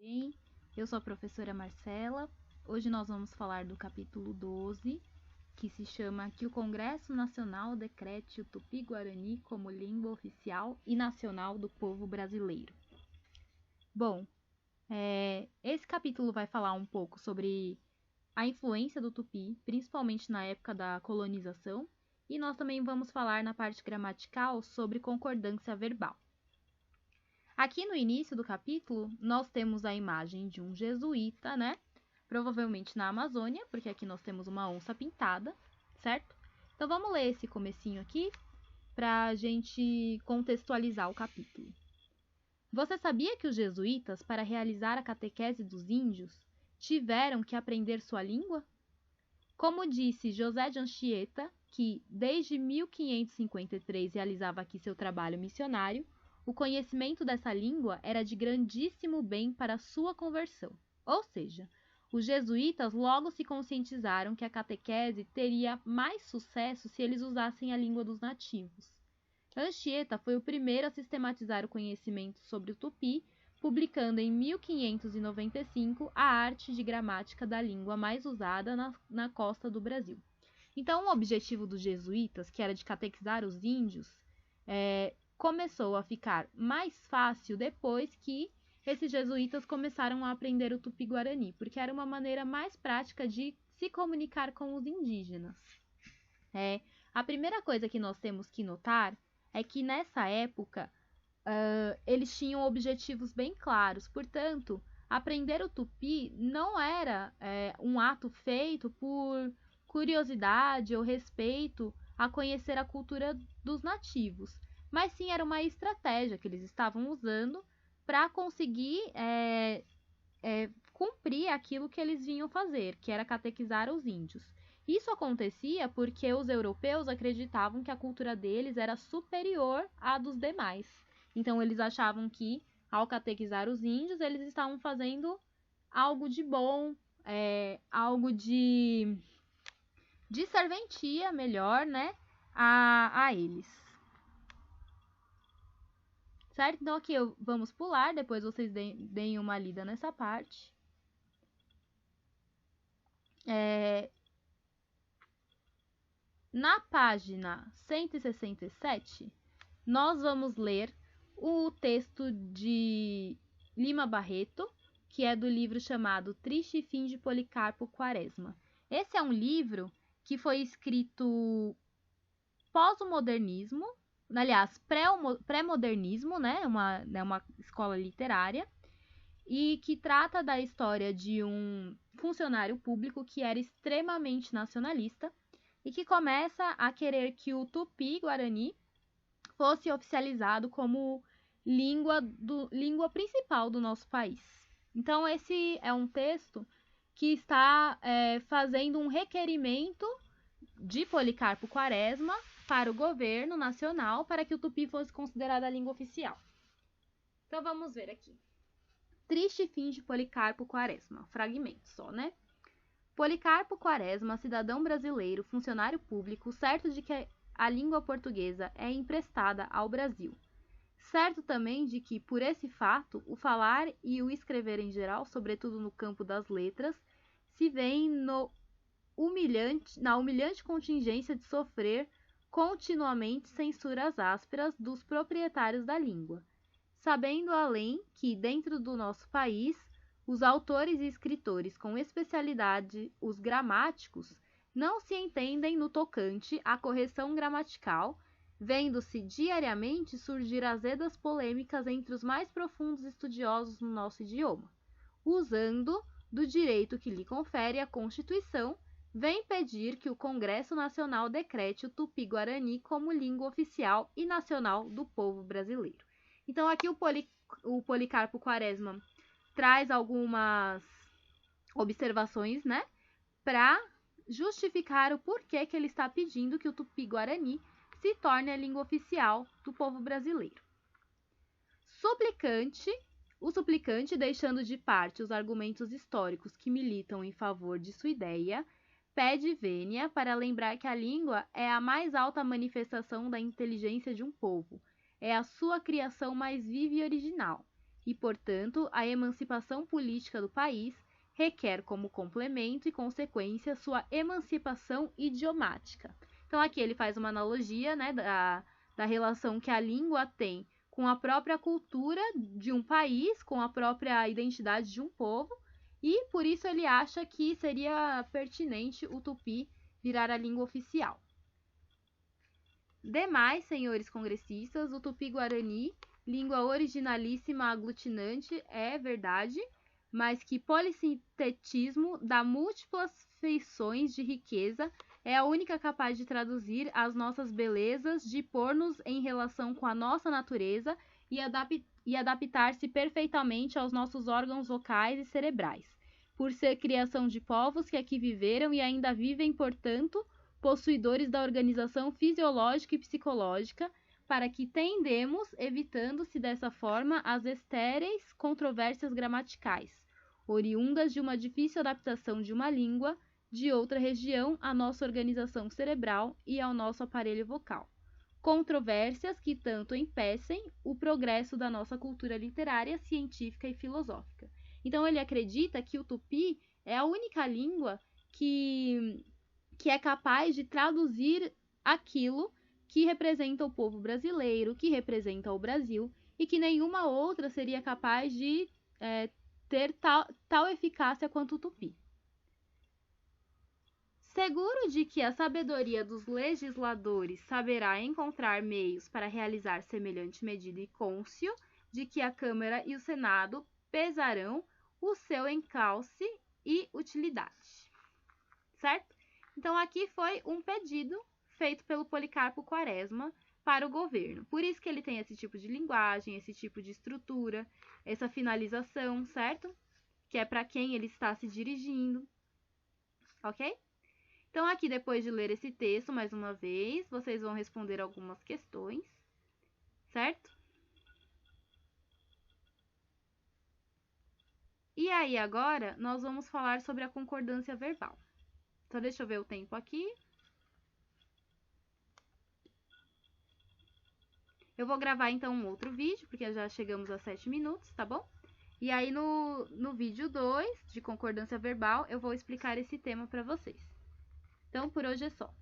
bem? Eu sou a professora Marcela. Hoje nós vamos falar do capítulo 12, que se chama Que o Congresso Nacional decrete o Tupi-Guarani como língua oficial e nacional do povo brasileiro. Bom, esse capítulo vai falar um pouco sobre a influência do Tupi, principalmente na época da colonização, e nós também vamos falar na parte gramatical sobre concordância verbal. Aqui no início do capítulo, nós temos a imagem de um jesuíta, né? Provavelmente na Amazônia, porque aqui nós temos uma onça pintada, certo? Então vamos ler esse comecinho aqui para a gente contextualizar o capítulo. Você sabia que os jesuítas, para realizar a catequese dos índios, tiveram que aprender sua língua? Como disse José de Anchieta, que desde 1553 realizava aqui seu trabalho missionário, o conhecimento dessa língua era de grandíssimo bem para sua conversão. Ou seja, os jesuítas logo se conscientizaram que a catequese teria mais sucesso se eles usassem a língua dos nativos. Anchieta foi o primeiro a sistematizar o conhecimento sobre o tupi, publicando em 1595 a arte de gramática da língua mais usada na costa do Brasil. Então, o objetivo dos jesuítas, que era de catequizar os índios, começou a ficar mais fácil depois que esses jesuítas começaram a aprender o tupi-guarani, porque era uma maneira mais prática de se comunicar com os indígenas. A primeira coisa que nós temos que notar é que nessa época eles tinham objetivos bem claros, portanto, aprender o tupi não era um ato feito por curiosidade ou respeito a conhecer a cultura dos nativos, mas sim era uma estratégia que eles estavam usando para conseguir cumprir aquilo que eles vinham fazer, que era catequizar os índios. Isso acontecia porque os europeus acreditavam que a cultura deles era superior à dos demais. Então, eles achavam que, ao catequizar os índios, eles estavam fazendo algo de bom, algo de serventia melhor, né, a eles. Certo? Então, aqui vamos pular, depois vocês deem uma lida nessa parte. Na página 167, nós vamos ler o texto de Lima Barreto, que é do livro chamado Triste Fim de Policarpo Quaresma. Esse é um livro que foi escrito pós-modernismo, aliás, pré-modernismo, né? Uma escola literária, e que trata da história de um funcionário público que era extremamente nacionalista e que começa a querer que o tupi-guarani fosse oficializado como língua principal do nosso país. Então, esse é um texto que está fazendo um requerimento de Policarpo Quaresma para o governo nacional para que o tupi fosse considerada a língua oficial. Então, vamos ver aqui. Triste fim de Policarpo Quaresma. Fragmento só, né? Policarpo Quaresma, cidadão brasileiro, funcionário público, certo de que a língua portuguesa é emprestada ao Brasil. Certo também de que, por esse fato, o falar e o escrever em geral, sobretudo no campo das letras, se veem na humilhante contingência de sofrer continuamente censuras ásperas dos proprietários da língua. Sabendo além que, dentro do nosso país, os autores e escritores com especialidade, os gramáticos, não se entendem no tocante à correção gramatical, vendo-se diariamente surgir azedas polêmicas entre os mais profundos estudiosos no nosso idioma. Usando do direito que lhe confere a Constituição, vem pedir que o Congresso Nacional decrete o tupi-guarani como língua oficial e nacional do povo brasileiro. Então, aqui o Policarpo Quaresma traz algumas observações, né, para justificar o porquê que ele está pedindo que o tupi-guarani se torne a língua oficial do povo brasileiro. O suplicante, deixando de parte os argumentos históricos que militam em favor de sua ideia, pede vênia para lembrar que a língua é a mais alta manifestação da inteligência de um povo, é a sua criação mais viva e original, e, portanto, a emancipação política do país requer como complemento e consequência sua emancipação idiomática. Então aqui ele faz uma analogia, né, da relação que a língua tem com a própria cultura de um país, com a própria identidade de um povo, e por isso ele acha que seria pertinente o tupi virar a língua oficial. Demais, senhores congressistas, o tupi-guarani, língua originalíssima aglutinante, é verdade, mas que polissintetismo dá múltiplas feições de riqueza, é a única capaz de traduzir as nossas belezas, de pôr-nos em relação com a nossa natureza e adaptar-se perfeitamente aos nossos órgãos vocais e cerebrais. Por ser criação de povos que aqui viveram e ainda vivem, portanto, possuidores da organização fisiológica e psicológica, para que tendemos, evitando-se dessa forma as estéreis controvérsias gramaticais, oriundas de uma difícil adaptação de uma língua de outra região à nossa organização cerebral e ao nosso aparelho vocal. Controvérsias que tanto empecem o progresso da nossa cultura literária, científica e filosófica. Então ele acredita que o tupi é a única língua que é capaz de traduzir aquilo que representa o povo brasileiro, que representa o Brasil, e que nenhuma outra seria capaz de ter tal eficácia quanto o tupi. Seguro de que a sabedoria dos legisladores saberá encontrar meios para realizar semelhante medida, e cônscio de que a Câmara e o Senado pesarão o seu encalce e utilidade. Certo? Então, aqui foi um pedido feito pelo Policarpo Quaresma para o governo. Por isso que ele tem esse tipo de linguagem, esse tipo de estrutura, essa finalização, certo? Que é para quem ele está se dirigindo, ok? Então, aqui, depois de ler esse texto, mais uma vez, vocês vão responder algumas questões, certo? E aí, agora, nós vamos falar sobre a concordância verbal. Então, deixa eu ver o tempo aqui. Eu vou gravar, então, um outro vídeo, porque já chegamos a 7 minutos, tá bom? E aí, no vídeo 2, de concordância verbal, eu vou explicar esse tema para vocês. Então, por hoje é só.